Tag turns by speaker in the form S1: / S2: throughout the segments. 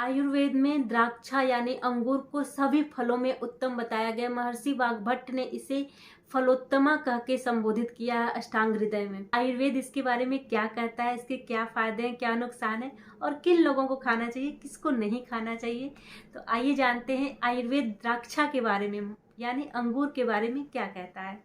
S1: आयुर्वेद में द्राक्षा यानी अंगूर को सभी फलों में उत्तम बताया गया। महर्षि वाग्भट ने इसे फलोत्तमा कह के संबोधित किया है अष्टांग हृदय में। आयुर्वेद इसके बारे में क्या कहता है, इसके क्या फायदे हैं, क्या नुकसान है और किन लोगों को खाना चाहिए, किसको नहीं खाना चाहिए, तो आइए जानते हैं आयुर्वेद द्राक्षा के बारे में यानी अंगूर के बारे में क्या कहता है।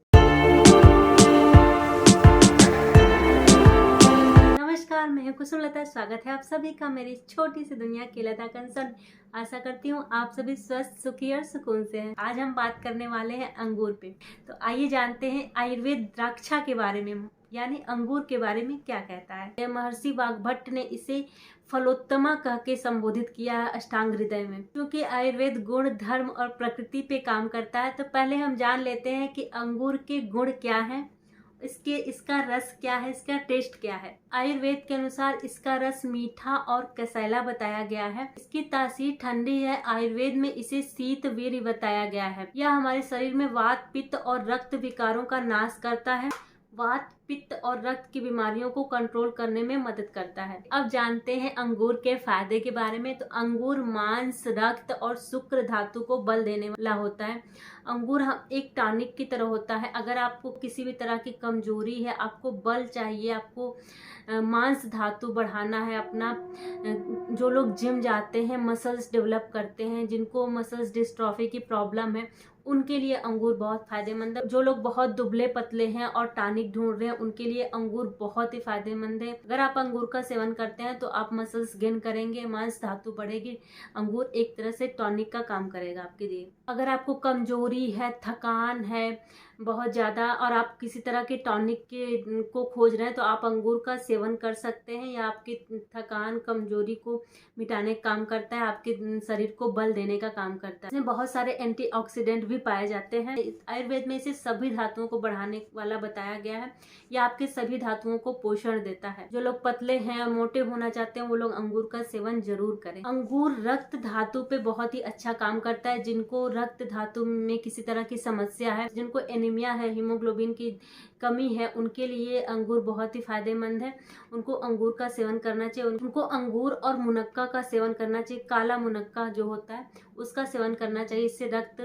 S1: नमस्कार, मैं हूं कुसुमलता। स्वागत है आप सभी का मेरी छोटी सी दुनिया की लता कंसर्न। आशा करती हूँ आप सभी स्वस्थ, सुखी और सुकून से हैं। आज हम बात करने वाले हैं अंगूर पे, तो आइए जानते हैं आयुर्वेद द्राक्षा के बारे में यानी अंगूर के बारे में क्या कहता है। महर्षि वाग्भट ने इसे फलोत्तमा कह के संबोधित किया है अष्टांग हृदय में। क्योंकि आयुर्वेद गुण, धर्म और प्रकृति पे काम करता है, तो पहले हम जान लेते हैं कि अंगूर के गुण क्या है, इसका रस क्या है, इसका टेस्ट क्या है। आयुर्वेद के अनुसार इसका रस मीठा और कसैला बताया गया है। इसकी तासीर ठंडी है। आयुर्वेद में इसे शीत वीर्य बताया गया है। यह हमारे शरीर में वात, पित्त और रक्त विकारों का नाश करता है। वात, पित्त और रक्त की बीमारियों को कंट्रोल करने में मदद करता है। अब जानते हैं अंगूर के फायदे के बारे में। तो अंगूर मांस, रक्त और शुक्र धातु को बल देने वाला होता है। अंगूर एक टॉनिक की तरह होता है। अगर आपको किसी भी तरह की कमजोरी है, आपको बल चाहिए, आपको मांस धातु बढ़ाना है अपना, जो लोग जिम जाते हैं, मसल्स डेवलप करते हैं, जिनको मसल्स डिस्ट्रॉफी की प्रॉब्लम है, उनके लिए अंगूर बहुत फायदेमंद है। जो लोग बहुत दुबले पतले हैं और टॉनिक ढूंढ रहे हैं, उनके लिए अंगूर बहुत ही फायदेमंद है। अगर आप अंगूर का सेवन करते हैं तो आप मसल्स गेन करेंगे, मांस धातु बढ़ेगी। अंगूर एक तरह से टॉनिक का काम करेगा आपके लिए। अगर आपको कमजोरी है, थकान है बहुत ज़्यादा और आप किसी तरह के टॉनिक को खोज रहे हैं, तो आप अंगूर का सेवन कर सकते हैं। या आपकी थकान, कमजोरी को मिटाने का काम करता है, आपके शरीर को बल देने का काम करता है। इसमें बहुत सारे एंटीऑक्सीडेंट भी पाए जाते हैं। आयुर्वेद में इसे सभी धातुओं को बढ़ाने वाला बताया गया है। यह आपके सभी धातुओं को पोषण देता है। जो लोग पतले हैं और मोटे होना चाहते हैं, वो लोग अंगूर का सेवन जरूर करें। अंगूर रक्त धातु पे बहुत ही अच्छा काम करता है। जिनको रक्त धातु में किसी तरह की समस्या है, जिनको एनीमिया है, हीमोग्लोबिन की कमी है, उनके लिए अंगूर बहुत ही फायदेमंद है। उनको अंगूर का सेवन करना चाहिए। उनको अंगूर और मुनक्का का सेवन करना चाहिए। काला मुनक्का जो होता है उसका सेवन करना चाहिए। इससे रक्त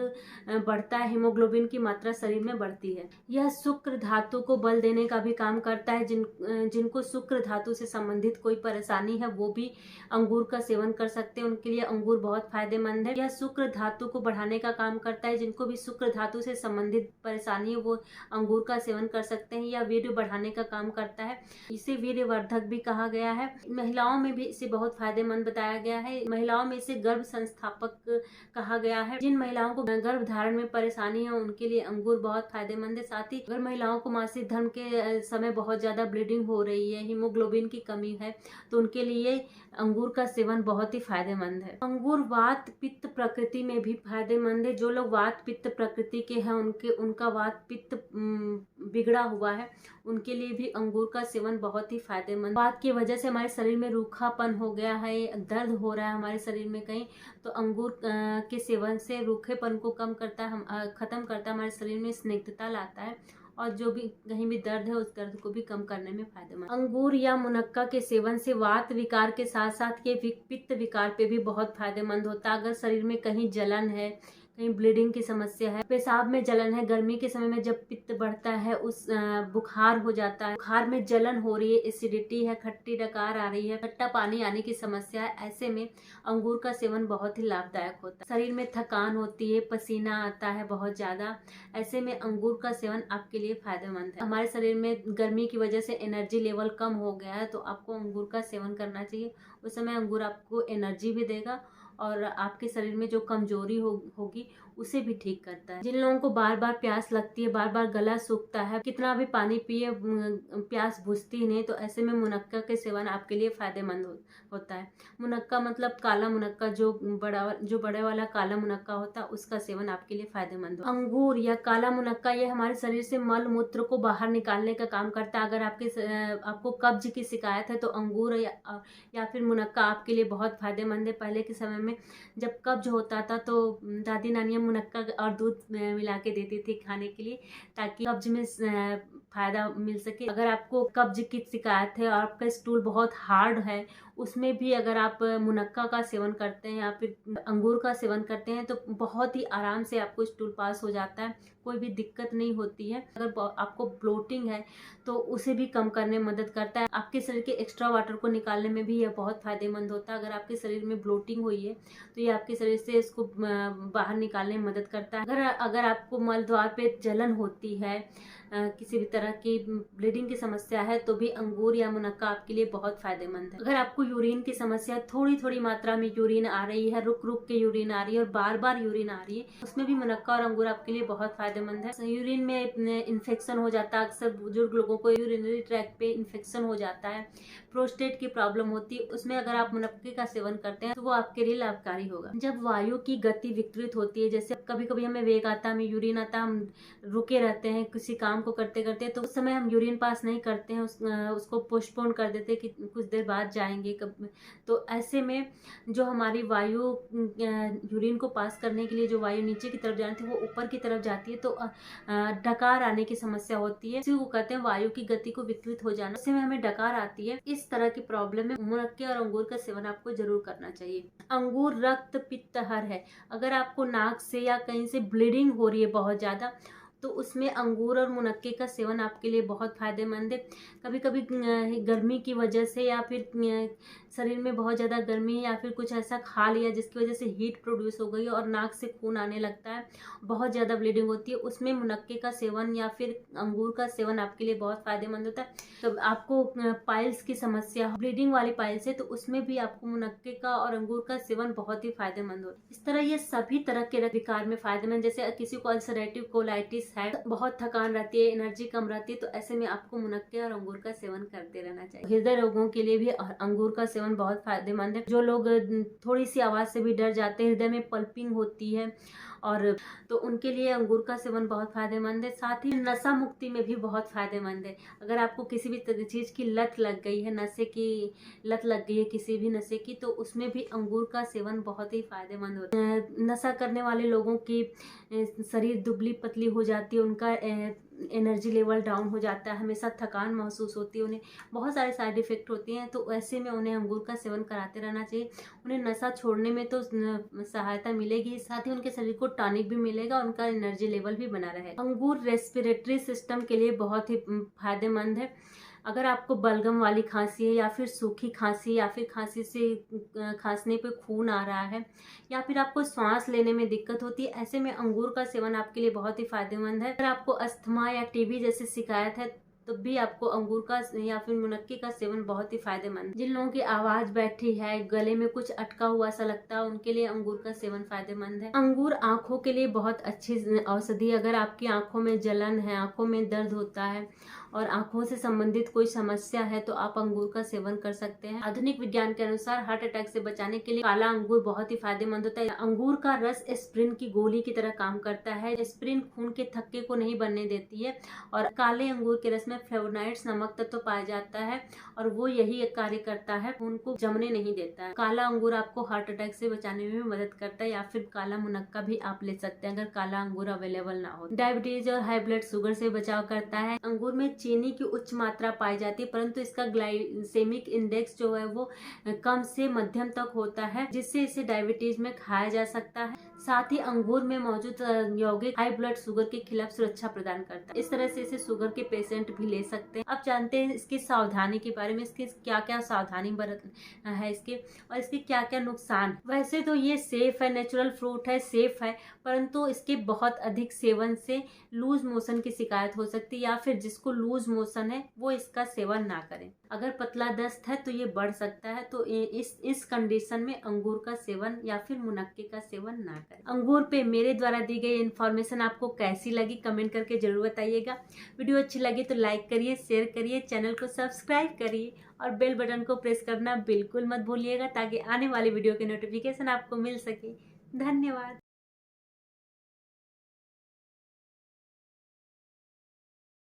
S1: बढ़ता है, हीमोग्लोबिन की मात्रा शरीर में बढ़ती है। यह शुक्र धातु को बल देने का भी काम करता है। जिनको शुक्र धातु से संबंधित कोई परेशानी है, वो भी अंगूर का सेवन कर सकते हैं। उनके लिए अंगूर बहुत फायदेमंद है। यह शुक्र धातु को बढ़ाने का काम करता है। जिनको भी शुक्र धातु से संबंधित परेशानी है, वो अंगूर का सेवन कर सकते हैं। यह वीर्य बढ़ाने का काम करता है। इसे वीर्यवर्धक भी कहा गया है। महिलाओं में भी इसे बहुत फायदेमंद बताया गया है। महिलाओं में इसे गर्भ संस्थापक कहा गया है। जिन महिलाओं को गर्भ धारण में परेशानी है, उनके लिए अंगूर बहुत फायदेमंद है। साथ ही अगर महिलाओं को मासिक धर्म के समय बहुत ज्यादा ब्लीडिंग हो रही है, हीमोग्लोबिन की कमी है, तो उनके लिए अंगूर का सेवन बहुत ही फायदेमंद है। अंगूर वात पित्त प्रकृति में भी फायदेमंद है। जो लोग वात पित्त प्रकृति के हैं, उनका वात पित्त बिगड़ा हुआ है, उनके लिए भी अंगूर का सेवन बहुत ही फायदेमंद। वात की वजह से हमारे शरीर में रूखापन हो गया है, दर्द हो रहा है हमारे शरीर में कहीं, तो अंगूर के सेवन से रूखेपन को कम करता है, खत्म करता है, हमारे शरीर में स्निग्धता लाता है और जो भी कहीं भी दर्द है, उस दर्द को भी कम करने में फायदेमंद। अंगूर या मुनक्का के सेवन से वात विकार के साथ साथ ये पित्त विकार पे भी बहुत फायदेमंद होता है। अगर शरीर में कहीं जलन है, कहीं ब्लीडिंग की समस्या है, पेशाब में जलन है, गर्मी के समय में जब पित्त बढ़ता है, उस बुखार हो जाता है, बुखार में जलन हो रही है, एसिडिटी है, खट्टी डकार आ रही है, खट्टा पानी आने की समस्या है, ऐसे में अंगूर का सेवन बहुत ही लाभदायक होता है। शरीर में थकान होती है, पसीना आता है बहुत ज्यादा, ऐसे में अंगूर का सेवन आपके लिए फायदेमंद है। हमारे शरीर में गर्मी की वजह से एनर्जी लेवल कम हो गया है, तो आपको अंगूर का सेवन करना चाहिए। उस समय अंगूर आपको एनर्जी भी देगा और आपके शरीर में जो कमजोरी होगी उसे भी ठीक करता है। जिन लोगों को बार बार प्यास लगती है, बार बार गला सूखता है, कितना भी पानी पिए प्यास बुझती नहीं, तो ऐसे में मुनक्का के सेवन आपके लिए फायदेमंद होता है। मुनक्का मतलब काला मुनक्का, जो बड़े वाला काला मुनक्का होता है, उसका सेवन आपके लिए फायदेमंद हो। अंगूर या काला मुनक्का ये हमारे शरीर से मल मूत्र को बाहर निकालने का काम करता है। अगर आपको कब्ज की शिकायत है, तो अंगूर या फिर मुनक्का आपके लिए बहुत फायदेमंद है। पहले के समय में जब कब्ज होता था, तो दादी नानियाँ मुनक्का और दूध मिला के देती थी खाने के लिए, ताकि कब्ज में फ़ायदा मिल सके। अगर आपको कब्ज की शिकायत है और आपका स्टूल बहुत हार्ड है, उसमें भी अगर आप मुनक्का का सेवन करते हैं या फिर अंगूर का सेवन करते हैं तो बहुत ही आराम से आपको स्टूल पास हो जाता है, कोई भी दिक्कत नहीं होती है। अगर आपको ब्लोटिंग है तो उसे भी कम करने में मदद करता है। आपके शरीर के एक्स्ट्रा वाटर को निकालने में भी यह बहुत फायदेमंद होता है। अगर आपके शरीर में ब्लोटिंग हुई है तो ये आपके शरीर से इसको बाहर निकालने में मदद करता है। अगर आपको मल द्वार पे जलन होती है, किसी भी तरह की ब्लीडिंग की समस्या है, तो भी अंगूर या मुनक्का आपके लिए बहुत फायदेमंद है। अगर आपको यूरिन की समस्या, थोड़ी थोड़ी मात्रा में यूरिन आ रही है, रुक रुक के यूरिन आ रही है और बार बार यूरिन आ रही है, उसमें भी मुनक्का और अंगूर आपके लिए बहुत फायदेमंद है। यूरिन में इन्फेक्शन हो जाता है, अक्सर बुजुर्ग लोगों को यूरिनरी ट्रैक्ट पे इन्फेक्शन हो जाता है, प्रोस्टेट की प्रॉब्लम होती है, उसमें अगर आप मुनक्के का सेवन करते हैं तो वो आपके लिए लाभकारी होगा। जब वायु की गति विकृत होती है, जैसे कभी कभी हमें वेग आता है, हमें यूरिन आता है, हम रुके रहते हैं किसी काम को करते करते, तो उस समय हम यूरिन पास नहीं करते हैं, उसको पोस्टपोन कर देते हैं कि कुछ देर बाद जाएंगे तो ऐसे में जो हमारी वायु यूरिन को पास करने के लिए जो वायु नीचे की तरफ जाती है वो ऊपर की तरफ जाती है, तो डकार आने की समस्या होती है। इसी को कहते हैं वायु की गति को विकृत हो जाना, इससे में हमें डकार आती है। इस तरह की प्रॉब्लम में मुनक्के और अंगूर का सेवन आपको जरूर करना चाहिए। अंगूर रक्त पित्तहर है। अगर आपको नाक से या कहीं से ब्लीडिंग हो रही है बहुत ज्यादा, तो उसमें अंगूर और मुनक्के का सेवन आपके लिए बहुत फायदेमंद है। कभी कभी गर्मी की वजह से या फिर शरीर में बहुत ज़्यादा गर्मी है या फिर कुछ ऐसा खा लिया जिसकी वजह से हीट प्रोड्यूस हो गई और नाक से खून आने लगता है, बहुत ज़्यादा ब्लीडिंग होती है, उसमें मुनक्के का सेवन या फिर अंगूर का सेवन आपके लिए बहुत फायदेमंद होता है। तो आपको पाइल्स की समस्या, ब्लीडिंग वाली पाइल्स है, तो उसमें भी आपको मुनक्के का और अंगूर का सेवन बहुत ही फायदेमंद होता है। इस तरह ये सभी तरह के विकार में फायदेमंद, जैसे किसी को अल्सरेटिव कोलाइटिस है, बहुत थकान रहती है, एनर्जी कम रहती है, तो ऐसे में आपको मुनक्के और अंगूर का सेवन करते रहना चाहिए। हृदय रोगों के लिए भी अंगूर का सेवन बहुत फायदेमंद है। जो लोग थोड़ी सी आवाज से भी डर जाते हैं, हृदय में पल्पिंग होती है, और तो उनके लिए अंगूर का सेवन बहुत फायदेमंद है। साथ ही नशा मुक्ति में भी बहुत फायदेमंद है। अगर आपको किसी भी चीज की लत लग गई है, नशे की लत लग गई है किसी भी नशे की, तो उसमें भी अंगूर का सेवन बहुत ही फायदेमंद होता है। नशा करने वाले लोगों की शरीर दुबली पतली हो जाती है, उनका एनर्जी लेवल डाउन हो जाता है, हमेशा थकान महसूस होती है, उन्हें बहुत सारे साइड इफेक्ट होती हैं, तो ऐसे में उन्हें अंगूर का सेवन कराते रहना चाहिए। उन्हें नशा छोड़ने में तो सहायता मिलेगी, साथ ही उनके शरीर को टॉनिक भी मिलेगा, उनका एनर्जी लेवल भी बना रहेगा। अंगूर रेस्पिरेटरी सिस्टम के लिए बहुत ही फायदेमंद है। अगर आपको बलगम वाली खांसी है या फिर सूखी खांसी या फिर खांसी से खांसने पे खून आ रहा है या फिर आपको सांस लेने में दिक्कत होती है, ऐसे में अंगूर का सेवन आपके लिए बहुत ही फायदेमंद है। अगर आपको अस्थमा या टीबी जैसी शिकायत है तो भी आपको अंगूर का या फिर मुनक्के का सेवन बहुत ही फायदेमंद। जिन लोगों की आवाज बैठी है, गले में कुछ अटका हुआ सा लगता है, उनके लिए अंगूर का सेवन फायदेमंद है। अंगूर आंखों के लिए बहुत अच्छी औषधि। अगर आपकी आंखों में जलन है, आंखों में दर्द होता है और आंखों से संबंधित कोई समस्या है, तो आप अंगूर का सेवन कर सकते हैं। आधुनिक विज्ञान के अनुसार हार्ट अटैक से बचाने के लिए काला अंगूर बहुत ही फायदेमंद होता है। अंगूर का रस एस्प्रिन की गोली की तरह काम करता है। एस्प्रिन खून के थक्के को नहीं बनने देती है और काले अंगूर के रस में फ्लेवोनॉइड्स नामक तत्व पाया जाता है और वो यही कार्य करता है, खून को जमने नहीं देता है। काला अंगूर आपको हार्ट अटैक से बचाने में मदद करता है, या फिर काला मुनक्का भी आप ले सकते हैं अगर काला अंगूर अवेलेबल ना हो। डायबिटीज और हाई ब्लड शुगर से बचाव करता है। अंगूर में चीनी की उच्च मात्रा पाई जाती है, परंतु इसका ग्लाइसेमिक इंडेक्स जो है वो कम से मध्यम तक होता है, जिससे इसे डायबिटीज में खाया जा सकता है। साथ ही अंगूर में मौजूद यौगिक हाई ब्लड शुगर के खिलाफ सुरक्षा प्रदान करता है। इस तरह से इसे शुगर के पेशेंट भी ले सकते हैं। अब जानते हैं इसकी सावधानी के बारे में, इसकी क्या क्या सावधानी बरतना है इसके, और इसके क्या क्या नुकसान। वैसे तो ये सेफ है, नेचुरल फ्रूट है, सेफ है, परंतु इसके बहुत अधिक सेवन से लूज मोशन की शिकायत हो सकती है, या फिर जिसको लूज मोशन है वो इसका सेवन ना करें। अगर पतला दस्त है तो ये बढ़ सकता है, तो इस कंडीशन में अंगूर का सेवन या फिर मुनक्के का सेवन ना करें। अंगूर पे मेरे द्वारा दी गई इन्फॉर्मेशन आपको कैसी लगी कमेंट करके जरूर बताइएगा। वीडियो अच्छी लगी तो लाइक करिए, शेयर करिए, चैनल को सब्सक्राइब करिए और बेल बटन को प्रेस करना बिल्कुल मत भूलिएगा, ताकि आने वाली वीडियो के नोटिफिकेशन आपको मिल सके। धन्यवाद।